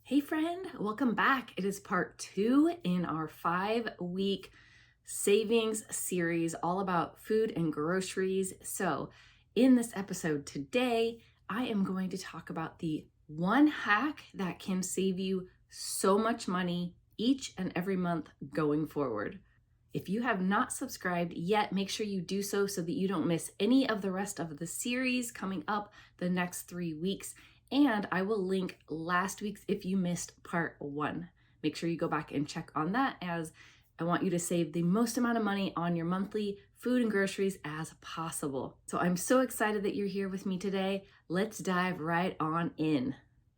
Hey friend, welcome back. It is part 2 in our 5-week savings series all about food and groceries. So in this episode today, I am going to talk about the one hack that can save you so much money each and every month going forward. If you have not subscribed yet, make sure you do so that you don't miss any of the rest of the series coming up the next 3 weeks. And I will link last week's if you missed part 1. Make sure you go back and check on that, as I want you to save the most amount of money on your monthly food and groceries as possible. So I'm so excited that you're here with me today. Let's dive right on in.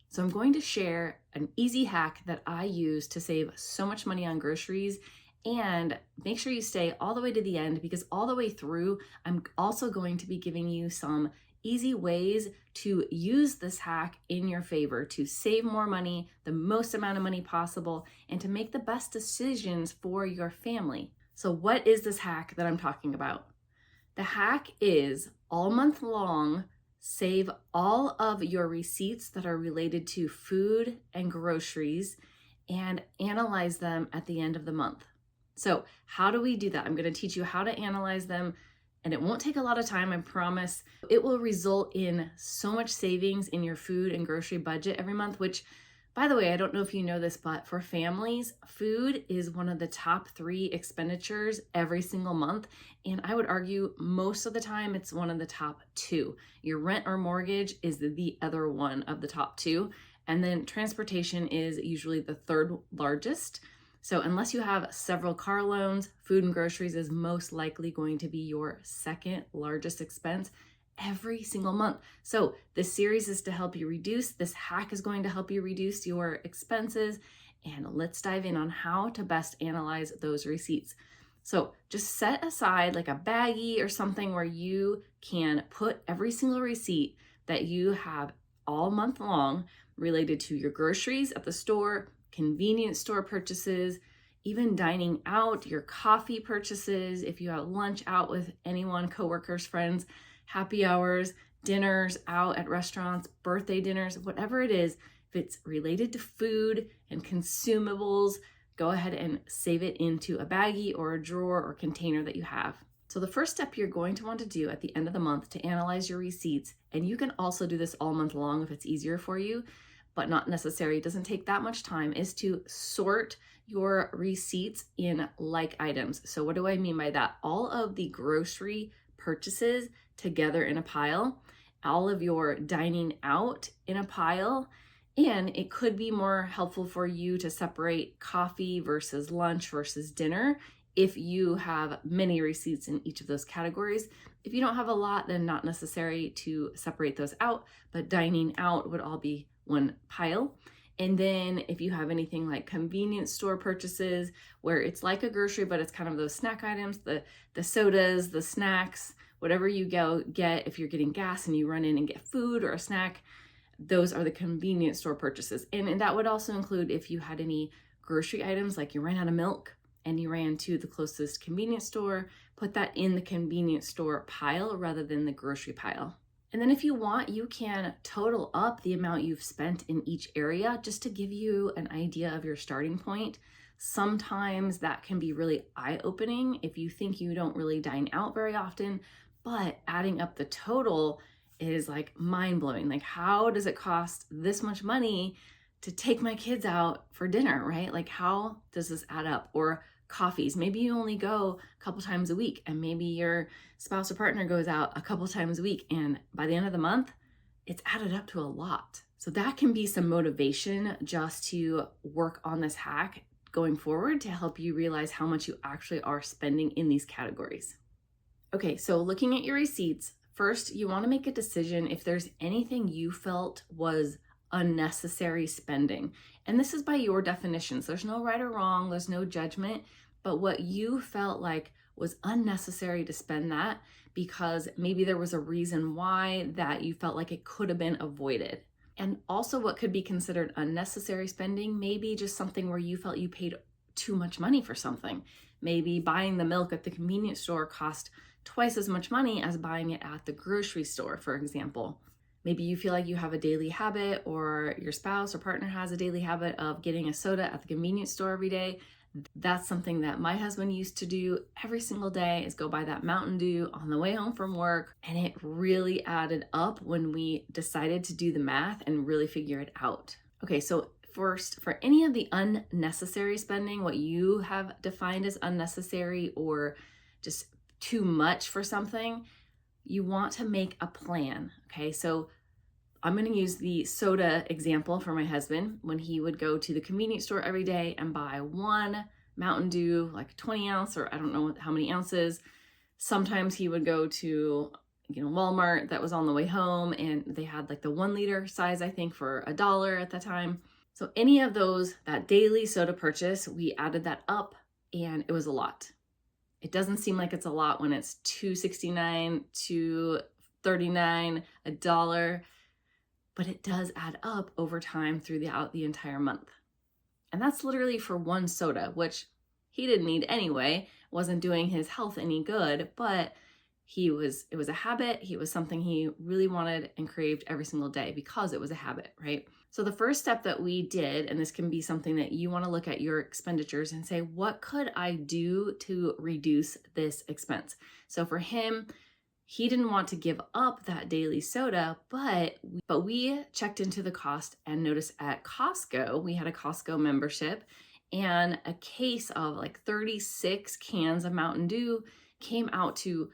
So I'm going to share an easy hack that I use to save so much money on groceries, and make sure you stay all the way to the end, because all the way through, I'm also going to be giving you some easy ways to use this hack in your favor to save more money, the most amount of money possible, and to make the best decisions for your family. So what is this hack that I'm talking about? The hack is all month long, save all of your receipts that are related to food and groceries and analyze them at the end of the month. So how do we do that? I'm going to teach you how to analyze them, and it won't take a lot of time, I promise. It will result in so much savings in your food and grocery budget every month, which, by the way, I don't know if you know this, but for families, food is one of the top 3 expenditures every single month. And I would argue most of the time it's one of the top 2. Your rent or mortgage is the other one of the top 2. And then transportation is usually the 3rd largest. So unless you have several car loans, food and groceries is most likely going to be your 2nd largest expense every single month. So this series is to help you reduce. This hack is going to help you reduce your expenses. And let's dive in on how to best analyze those receipts. So just set aside like a baggie or something where you can put every single receipt that you have all month long related to your groceries at the store, convenience store purchases, even dining out, your coffee purchases, if you have lunch out with anyone, coworkers, friends, happy hours, dinners out at restaurants, birthday dinners, whatever it is. If it's related to food and consumables, go ahead and save it into a baggie or a drawer or container that you have. So the first step you're going to want to do at the end of the month to analyze your receipts, and you can also do this all month long if it's easier for you, but not necessary, it doesn't take that much time, is to sort your receipts in like items. So what do I mean by that? All of the grocery purchases together in a pile, all of your dining out in a pile, and it could be more helpful for you to separate coffee versus lunch versus dinner if you have many receipts in each of those categories. If you don't have a lot, then not necessary to separate those out, but dining out would all be one pile. And then if you have anything like convenience store purchases, where it's like a grocery, but it's kind of those snack items, the sodas, the snacks, whatever you go get, if you're getting gas and you run in and get food or a snack, those are the convenience store purchases. And that would also include if you had any grocery items, like you ran out of milk and you ran to the closest convenience store, put that in the convenience store pile rather than the grocery pile. And then if you want, you can total up the amount you've spent in each area just to give you an idea of your starting point. Sometimes that can be really eye-opening if you think you don't really dine out very often, but adding up the total is like mind-blowing. Like, how does it cost this much money to take my kids out for dinner, right? Like, how does this add up? Or coffees, maybe you only go a couple times a week, and maybe your spouse or partner goes out a couple times a week, and by the end of the month, it's added up to a lot. So that can be some motivation just to work on this hack going forward to help you realize how much you actually are spending in these categories. Okay, so looking at your receipts, first you want to make a decision if there's anything you felt was unnecessary spending. And this is by your definitions. There's no right or wrong, there's no judgment, but what you felt like was unnecessary to spend that because maybe there was a reason why that you felt like it could have been avoided. And also what could be considered unnecessary spending, maybe just something where you felt you paid too much money for something. Maybe buying the milk at the convenience store cost twice as much money as buying it at the grocery store, for example. Maybe you feel like you have a daily habit, or your spouse or partner has a daily habit of getting a soda at the convenience store every day. That's something that my husband used to do every single day, is go buy that Mountain Dew on the way home from work. And it really added up when we decided to do the math and really figure it out. Okay, so first, for any of the unnecessary spending, what you have defined as unnecessary or just too much for something, you want to make a plan. Okay, so I'm going to use the soda example for my husband. When he would go to the convenience store every day and buy one Mountain Dew, like 20 ounce, or I don't know how many ounces. Sometimes he would go to, Walmart that was on the way home, and they had like the 1 liter size, I think, for $1 at the time. So any of those, that daily soda purchase, we added that up, and it was a lot. It doesn't seem like it's a lot when it's $2.69, $2.39, $1, but it does add up over time throughout the entire month. And that's literally for one soda, which he didn't need anyway, wasn't doing his health any good, but it was a habit. He was something he really wanted and craved every single day because it was a habit, right? So the first step that we did, and this can be something that you want to look at your expenditures and say, what could I do to reduce this expense? So for him, he didn't want to give up that daily soda, but we checked into the cost and noticed at Costco, we had a Costco membership, and a case of like 36 cans of Mountain Dew came out to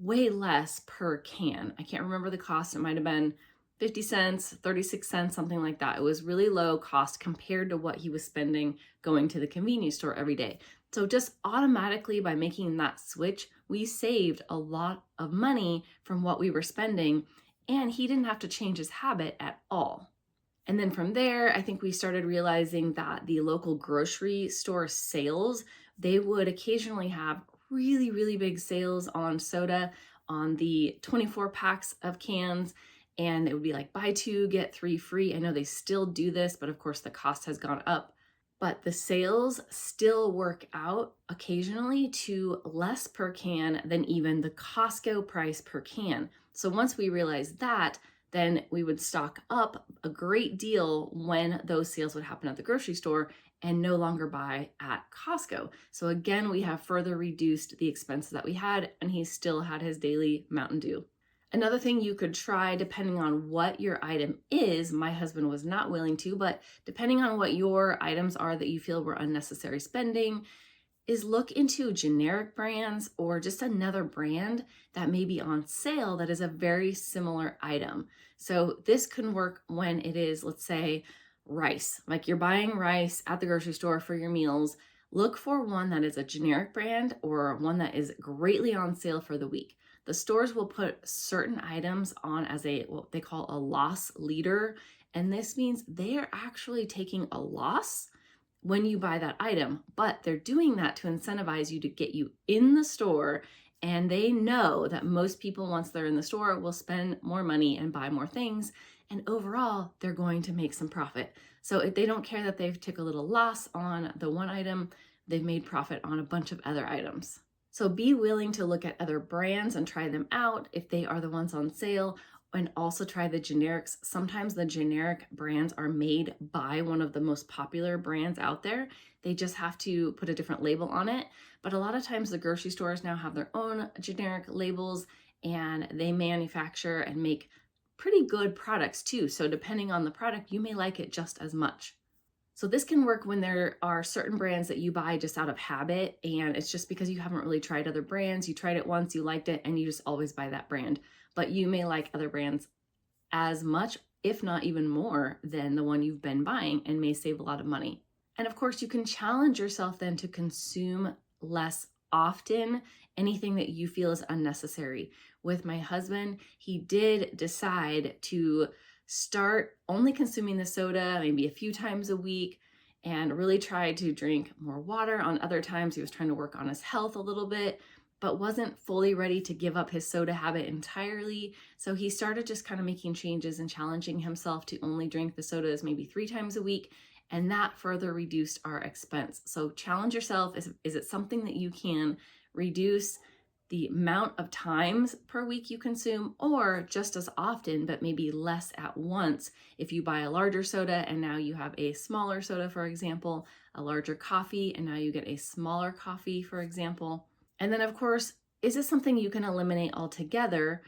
way less per can. I can't remember the cost. It might have been 50 cents, 36 cents, something like that. It was really low cost compared to what he was spending going to the convenience store every day. So just automatically by making that switch, we saved a lot of money from what we were spending, and he didn't have to change his habit at all. And then from there, I think we started realizing that the local grocery store sales, they would occasionally have really, really big sales on soda, on the 24 packs of cans. And it would be like buy 2, get 3 free. I know they still do this, but of course the cost has gone up. But the sales still work out occasionally to less per can than even the Costco price per can. So once we realized that, then we would stock up a great deal when those sales would happen at the grocery store and no longer buy at Costco. So again, we have further reduced the expenses that we had, and he still had his daily Mountain Dew. Another thing you could try, depending on what your item is, my husband was not willing to, but depending on what your items are that you feel were unnecessary spending, is look into generic brands or just another brand that may be on sale that is a very similar item. So this can work when it is, let's say, rice. Like you're buying rice at the grocery store for your meals. Look for one that is a generic brand or one that is greatly on sale for the week. The stores will put certain items on as what they call a loss leader. And this means they are actually taking a loss when you buy that item, but they're doing that to incentivize you to get you in the store. And they know that most people, once they're in the store, will spend more money and buy more things. And overall, they're going to make some profit. So if they don't care that they've took a little loss on the one item, they've made profit on a bunch of other items. So be willing to look at other brands and try them out if they are the ones on sale, and also try the generics. Sometimes the generic brands are made by one of the most popular brands out there. They just have to put a different label on it. But a lot of times the grocery stores now have their own generic labels, and they manufacture and make pretty good products too. So depending on the product, you may like it just as much. So this can work when there are certain brands that you buy just out of habit, and it's just because you haven't really tried other brands. You tried it once, you liked it, and you just always buy that brand. But you may like other brands as much, if not even more, than the one you've been buying, and may save a lot of money. And of course, you can challenge yourself then to consume less often anything that you feel is unnecessary. With my husband, he did decide to start only consuming the soda maybe a few times a week, and really try to drink more water on other times. He was trying to work on his health a little bit, but wasn't fully ready to give up his soda habit entirely. So he started just kind of making changes and challenging himself to only drink the sodas maybe 3 times a week. And that further reduced our expense. So challenge yourself. Is it something that you can reduce the amount of times per week you consume, or just as often, but maybe less at once. If you buy a larger soda and now you have a smaller soda, for example, a larger coffee and now you get a smaller coffee, for example. And then, of course, is this something you can eliminate altogether?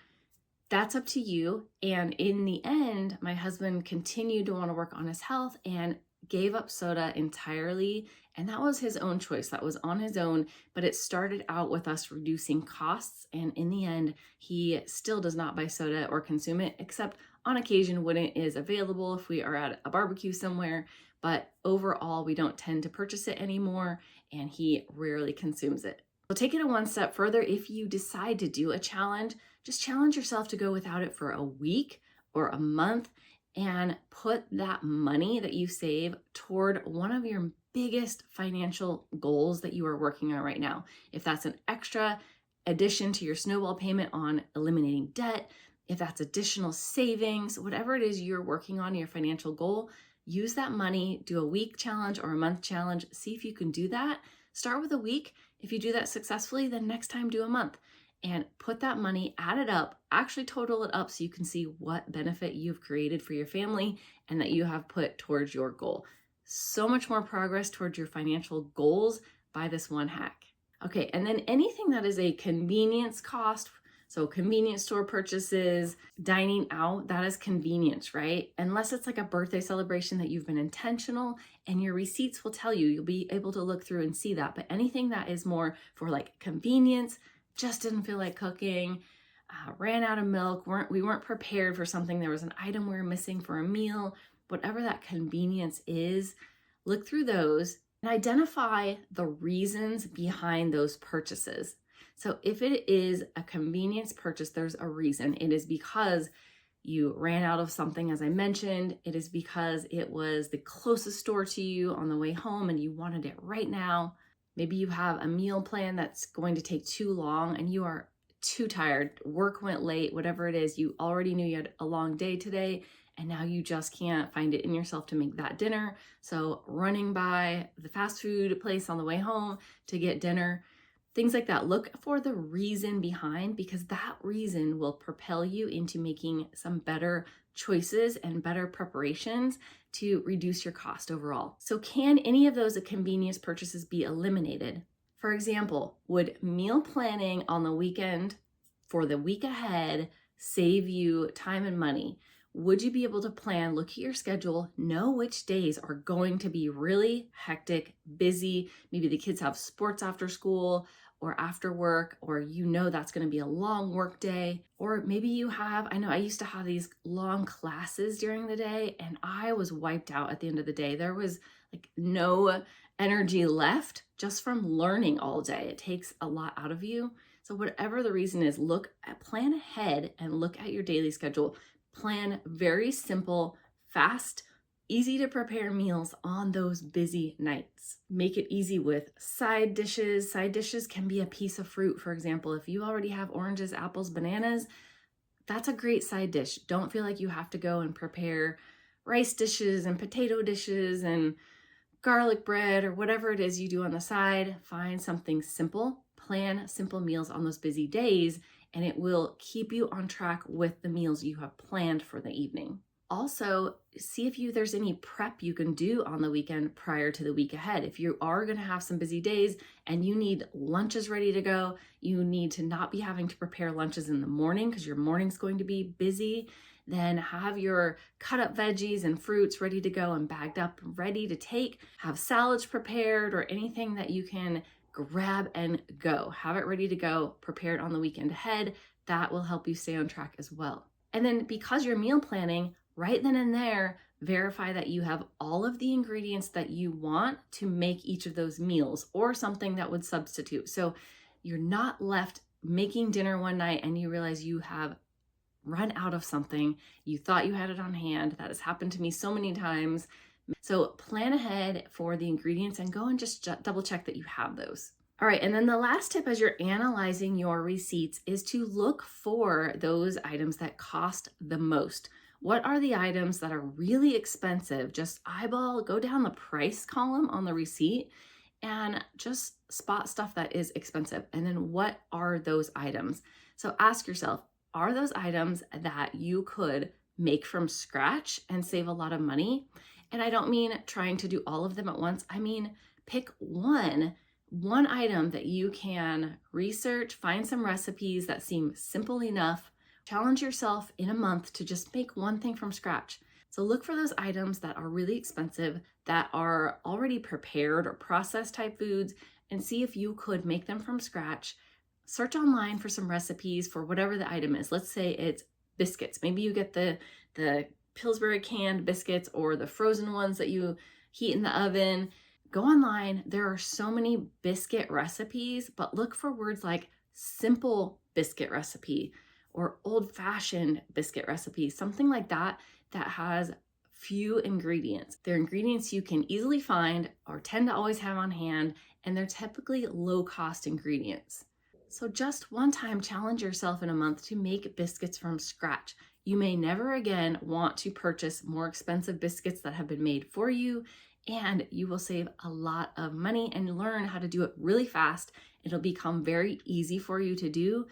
That's up to you. And in the end, my husband continued to want to work on his health and gave up soda entirely. And that was his own choice. That was on his own. But it started out with us reducing costs. And in the end, he still does not buy soda or consume it, except on occasion when it is available, if we are at a barbecue somewhere. But overall, we don't tend to purchase it anymore, and he rarely consumes it. So take it a one step further. If you decide to do a challenge, just challenge yourself to go without it for a week or a month and put that money that you save toward one of your biggest financial goals that you are working on right now. If that's an extra addition to your snowball payment on eliminating debt, if that's additional savings, whatever it is you're working on, your financial goal, use that money, do a week challenge or a month challenge, see if you can do that. Start with a week. If you do that successfully, then next time do a month and put that money, add it up, actually total it up so you can see what benefit you've created for your family and that you have put towards your goal. So much more progress towards your financial goals by this one hack. Okay, and then anything that is a convenience cost, so convenience store purchases, dining out, that is convenience, right? Unless it's like a birthday celebration that you've been intentional, and your receipts will tell you, you'll be able to look through and see that. But anything that is more for like convenience, just didn't feel like cooking, ran out of milk, we weren't prepared for something, there was an item we were missing for a meal, whatever that convenience is, look through those and identify the reasons behind those purchases. So if it is a convenience purchase, there's a reason. It is because you ran out of something, as I mentioned. It is because it was the closest store to you on the way home and you wanted it right now. Maybe you have a meal plan that's going to take too long and you are too tired. Work went late, whatever it is. You already knew you had a long day today and now you just can't find it in yourself to make that dinner. So running by the fast food place on the way home to get dinner, things like that. Look for the reason behind, because that reason will propel you into making some better choices and better preparations to reduce your cost overall. So can any of those convenience purchases be eliminated? For example, would meal planning on the weekend for the week ahead save you time and money? Would you be able to plan, look at your schedule, know which days are going to be really hectic, busy? Maybe the kids have sports after school or after work, or you know that's going to be a long work day. Or maybe you have, I know I used to have these long classes during the day and I was wiped out at the end of the day. There was like no energy left just from learning all day. It takes a lot out of you. So whatever the reason is, plan ahead and look at your daily schedule. Plan very simple, fast, easy to prepare meals on those busy nights. Make it easy with side dishes. Side dishes can be a piece of fruit, for example. If you already have oranges, apples, bananas, that's a great side dish. Don't feel like you have to go and prepare rice dishes and potato dishes and garlic bread or whatever it is you do on the side. Find something simple. Plan simple meals on those busy days, and it will keep you on track with the meals you have planned for the evening. Also, see if there's any prep you can do on the weekend prior to the week ahead. If you are going to have some busy days and you need lunches ready to go, you need to not be having to prepare lunches in the morning because your morning's going to be busy, then have your cut up veggies and fruits ready to go and bagged up and ready to take. Have salads prepared or anything that you can grab and go. Have it ready to go, prepared on the weekend ahead. That will help you stay on track as well. And then because you're meal planning, right then and there, verify that you have all of the ingredients that you want to make each of those meals or something that would substitute. So you're not left making dinner one night and you realize you have run out of something. You thought you had it on hand. That has happened to me so many times. So plan ahead for the ingredients and go and just double check that you have those. All right, and then the last tip as you're analyzing your receipts is to look for those items that cost the most. What are the items that are really expensive? Just go down the price column on the receipt and just spot stuff that is expensive. And then what are those items? So ask yourself, are those items that you could make from scratch and save a lot of money? And I don't mean trying to do all of them at once. I mean, pick one item that you can research, find some recipes that seem simple enough. Challenge yourself in a month to just make one thing from scratch. So look for those items that are really expensive, that are already prepared or processed type foods, and see if you could make them from scratch. Search online for some recipes for whatever the item is. Let's say it's biscuits. Maybe you get the Pillsbury canned biscuits or the frozen ones that you heat in the oven. Go online. There are so many biscuit recipes, but look for words like simple biscuit recipe or old-fashioned biscuit recipe, something like that that has few ingredients. They're ingredients you can easily find or tend to always have on hand, and they're typically low-cost ingredients. So just one time, challenge yourself in a month to make biscuits from scratch. You may never again want to purchase more expensive biscuits that have been made for you, and you will save a lot of money and learn how to do it really fast. It'll become very easy for you to do.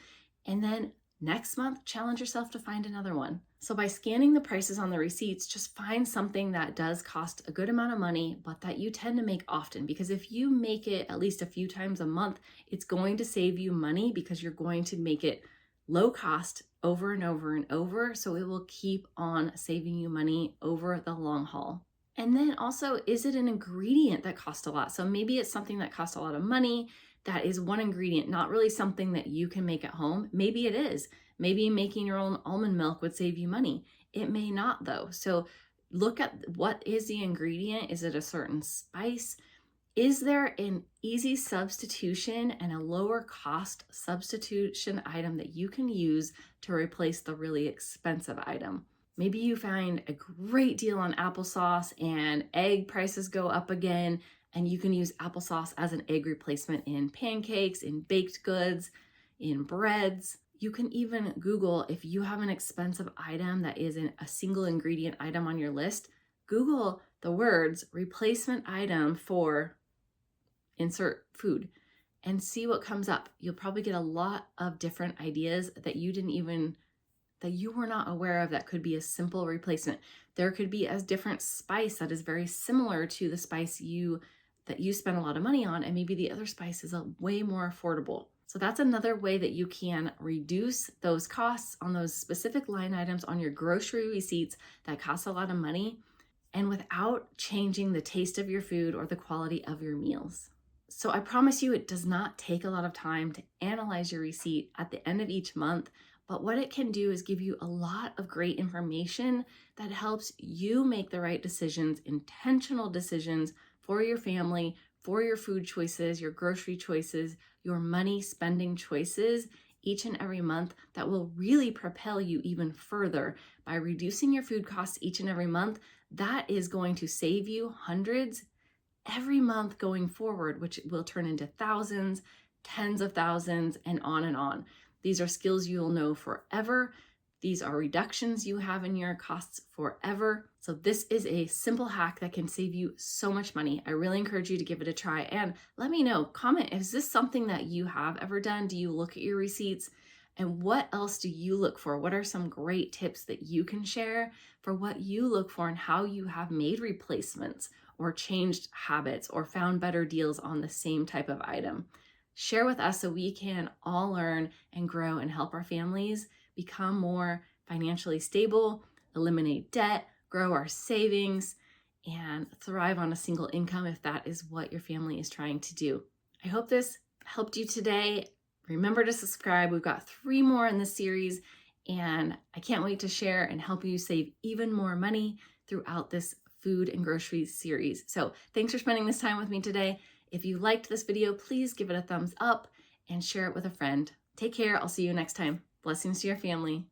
And then next month, challenge yourself to find another one. So by scanning the prices on the receipts, just find something that does cost a good amount of money, but that you tend to make often. Because if you make it at least a few times a month, it's going to save you money because you're going to make it low cost over and over and over. So it will keep on saving you money over the long haul. And then also, is it an ingredient that costs a lot? So maybe it's something that costs a lot of money. That is one ingredient, not really something that you can make at home. Maybe it is. Maybe making your own almond milk would save you money. It may not though. So look at what is the ingredient. Is it a certain spice? Is there an easy substitution and a lower cost substitution item that you can use to replace the really expensive item? Maybe you find a great deal on applesauce and egg prices go up again, and you can use applesauce as an egg replacement in pancakes, in baked goods, in breads. You can even Google if you have an expensive item that isn't a single ingredient item on your list. Google the words replacement item for insert food and see what comes up. You'll probably get a lot of different ideas that you were not aware of that could be a simple replacement. There could be a different spice that is very similar to the spice that you spend a lot of money on, and maybe the other spice is a way more affordable. So that's another way that you can reduce those costs on those specific line items on your grocery receipts that cost a lot of money, and without changing the taste of your food or the quality of your meals. So I promise you, it does not take a lot of time to analyze your receipt at the end of each month, but what it can do is give you a lot of great information that helps you make the right decisions, intentional decisions for your family, for your food choices, your grocery choices, your money spending choices each and every month that will really propel you even further by reducing your food costs each and every month. That is going to save you hundreds every month going forward, which will turn into thousands, tens of thousands, and on and on. These are skills you'll know forever. These are reductions you have in your costs forever. So this is a simple hack that can save you so much money. I really encourage you to give it a try and let me know, comment, is this something that you have ever done? Do you look at your receipts? And what else do you look for? What are some great tips that you can share for what you look for and how you have made replacements or changed habits or found better deals on the same type of item? Share with us so we can all learn and grow and help our families become more financially stable, eliminate debt, grow our savings, and thrive on a single income if that is what your family is trying to do. I hope this helped you today. Remember to subscribe. We've got 3 more in this series, and I can't wait to share and help you save even more money throughout this food and groceries series. So thanks for spending this time with me today. If you liked this video, please give it a thumbs up and share it with a friend. Take care. I'll see you next time. Blessings to your family.